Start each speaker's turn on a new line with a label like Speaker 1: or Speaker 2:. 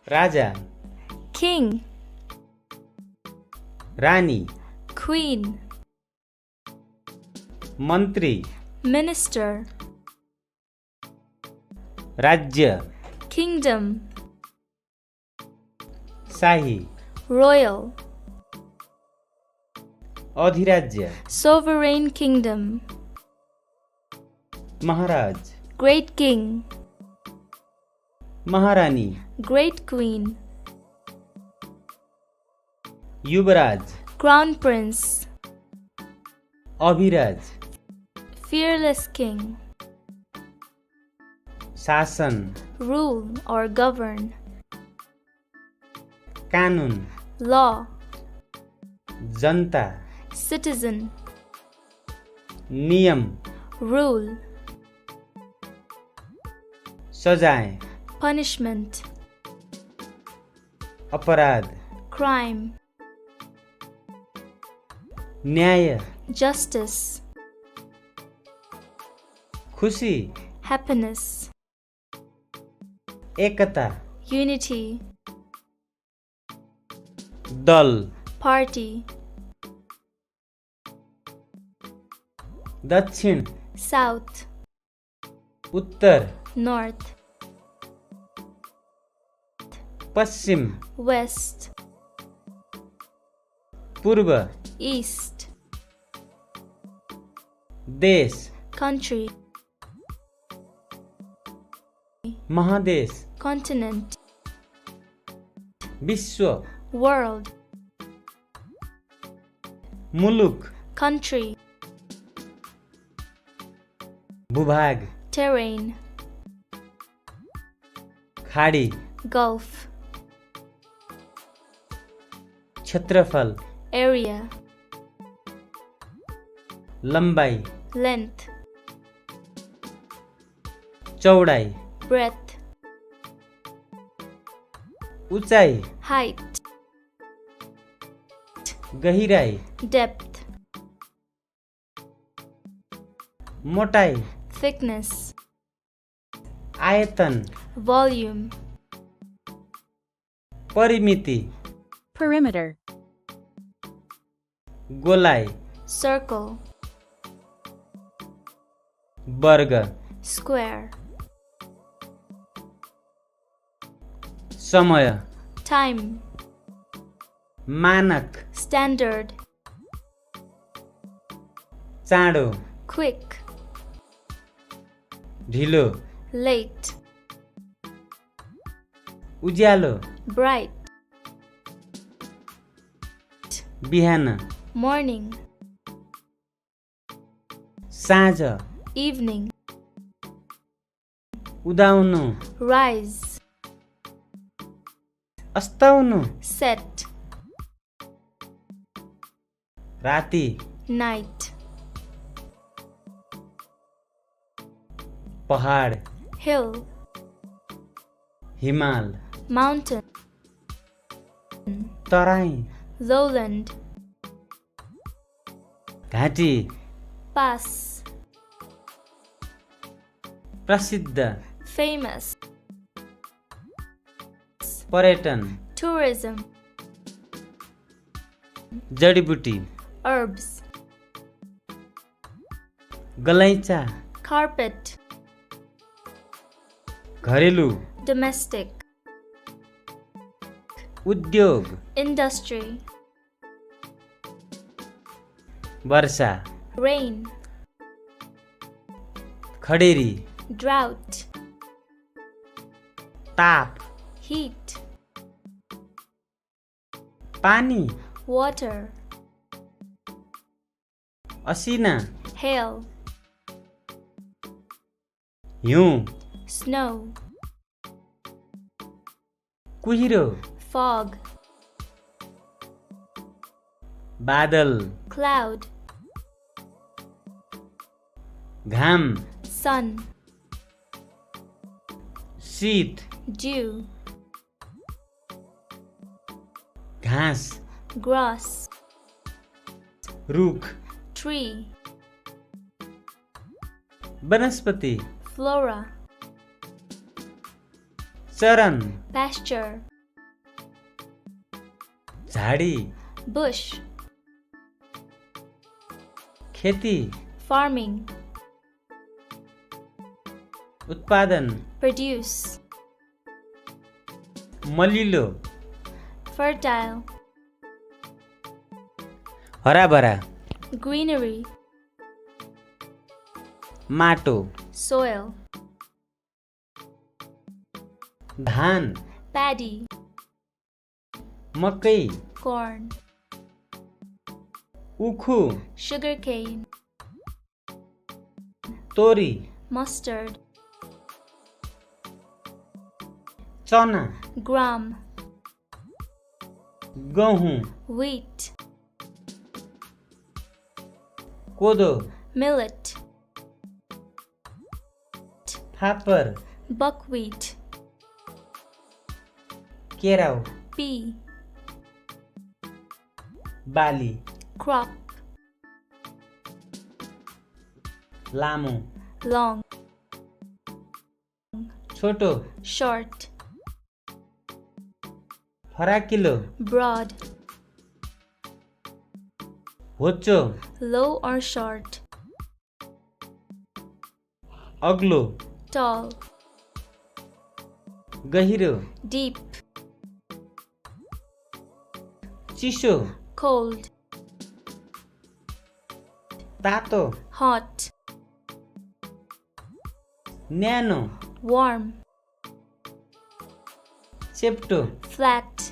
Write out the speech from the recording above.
Speaker 1: राजा,
Speaker 2: king,
Speaker 1: रानी,
Speaker 2: queen,
Speaker 1: मन्त्री,
Speaker 2: minister,
Speaker 1: राज्य,
Speaker 2: kingdom,
Speaker 1: शाही,
Speaker 2: royal,
Speaker 1: अधिराज्य,
Speaker 2: sovereign kingdom,
Speaker 1: महाराज,
Speaker 2: great king,
Speaker 1: महारानी,
Speaker 2: great queen,
Speaker 1: Yuvraj,
Speaker 2: crown prince,
Speaker 1: Abhiraj,
Speaker 2: fearless king,
Speaker 1: शासन,
Speaker 2: rule or govern,
Speaker 1: कानुन,
Speaker 2: law,
Speaker 1: जनता,
Speaker 2: citizen,
Speaker 1: नियम,
Speaker 2: rule,
Speaker 1: सजाय,
Speaker 2: punishment,
Speaker 1: अपराध,
Speaker 2: crime,
Speaker 1: न्याय,
Speaker 2: justice,
Speaker 1: खुशी,
Speaker 2: happiness,
Speaker 1: एकता,
Speaker 2: unity,
Speaker 1: दल,
Speaker 2: party,
Speaker 1: दक्षिण,
Speaker 2: south,
Speaker 1: उत्तर,
Speaker 2: north,
Speaker 1: पश्चिम,
Speaker 2: west,
Speaker 1: पूर्व,
Speaker 2: east,
Speaker 1: देश,
Speaker 2: country,
Speaker 1: महादेश,
Speaker 2: continent,
Speaker 1: विश्व,
Speaker 2: world,
Speaker 1: मुलुक,
Speaker 2: country,
Speaker 1: भूभाग,
Speaker 2: terrain,
Speaker 1: खाडी,
Speaker 2: gulf,
Speaker 1: क्षेत्रफल,
Speaker 2: area,
Speaker 1: लम्बाई,
Speaker 2: length,
Speaker 1: चौडाई,
Speaker 2: breadth,
Speaker 1: उचाइ,
Speaker 2: height,
Speaker 1: गहिराई,
Speaker 2: depth,
Speaker 1: मोटाई,
Speaker 2: thickness,
Speaker 1: आयतन,
Speaker 2: volume,
Speaker 1: परिमिति,
Speaker 3: perimeter,
Speaker 1: गोलाइ,
Speaker 2: circle,
Speaker 1: वर्ग,
Speaker 2: square,
Speaker 1: समय,
Speaker 2: time,
Speaker 1: मानक,
Speaker 2: standard,
Speaker 1: चाँडो,
Speaker 2: quick,
Speaker 1: ढिलो,
Speaker 2: late,
Speaker 1: उज्यालो,
Speaker 2: bright,
Speaker 1: बिहान,
Speaker 2: morning,
Speaker 1: साँझ,
Speaker 2: evening,
Speaker 1: उदाउनु,
Speaker 2: rise,
Speaker 1: अस्ताउनु,
Speaker 2: set,
Speaker 1: राति,
Speaker 2: night,
Speaker 1: पहाड,
Speaker 2: hill,
Speaker 1: हिमाल,
Speaker 2: mountain,
Speaker 1: तराई,
Speaker 2: lowland,
Speaker 1: घाँटी,
Speaker 2: pass,
Speaker 1: प्रसिद्ध,
Speaker 2: famous,
Speaker 1: पर्यटन,
Speaker 2: tourism,
Speaker 1: जडीबुटी,
Speaker 2: herbs,
Speaker 1: गलैँचा,
Speaker 2: carpet,
Speaker 1: घरेलु,
Speaker 2: domestic,
Speaker 1: उद्योग,
Speaker 2: industry,
Speaker 1: वर्षा,
Speaker 2: rain,
Speaker 1: खडेरी,
Speaker 2: drought,
Speaker 1: ताप,
Speaker 2: heat,
Speaker 1: पानी,
Speaker 2: water,
Speaker 1: असिना,
Speaker 2: hail,
Speaker 1: हिउँ,
Speaker 2: snow,
Speaker 1: कुहिरो,
Speaker 2: fog,
Speaker 1: बादल,
Speaker 2: cloud,
Speaker 1: घाम,
Speaker 2: sun,
Speaker 1: शीत,
Speaker 2: dew,
Speaker 1: घाँस,
Speaker 2: grass,
Speaker 1: रुख,
Speaker 2: tree,
Speaker 1: वनस्पति,
Speaker 2: flora,
Speaker 1: चरन,
Speaker 2: pasture,
Speaker 1: झाडी
Speaker 2: bush,
Speaker 1: खेती
Speaker 2: farming,
Speaker 1: उत्पादन
Speaker 2: produce,
Speaker 1: मलिलो
Speaker 2: fertile,
Speaker 1: हराभरा
Speaker 2: greenery,
Speaker 1: माटो
Speaker 2: soil,
Speaker 1: धान
Speaker 2: paddy,
Speaker 1: मकै
Speaker 2: corn,
Speaker 1: उखु
Speaker 2: sugarcane,
Speaker 1: तोरी
Speaker 2: mustard,
Speaker 1: चना
Speaker 2: gram,
Speaker 1: गहुँ
Speaker 2: wheat,
Speaker 1: कोदो
Speaker 2: millet,
Speaker 1: फापर
Speaker 2: buckwheat,
Speaker 1: केराउ
Speaker 2: pea,
Speaker 1: बाली
Speaker 2: crop,
Speaker 1: लामो
Speaker 2: long,
Speaker 1: छोटो
Speaker 2: short,
Speaker 1: फराकिलो
Speaker 2: broad,
Speaker 1: होचो
Speaker 2: low or short,
Speaker 1: अग्लो
Speaker 2: tall,
Speaker 1: गहिरो
Speaker 2: deep,
Speaker 1: चिसो
Speaker 2: cold,
Speaker 1: तातो
Speaker 2: hot,
Speaker 1: न्यानो
Speaker 2: warm,
Speaker 1: चेप्टो
Speaker 2: flat,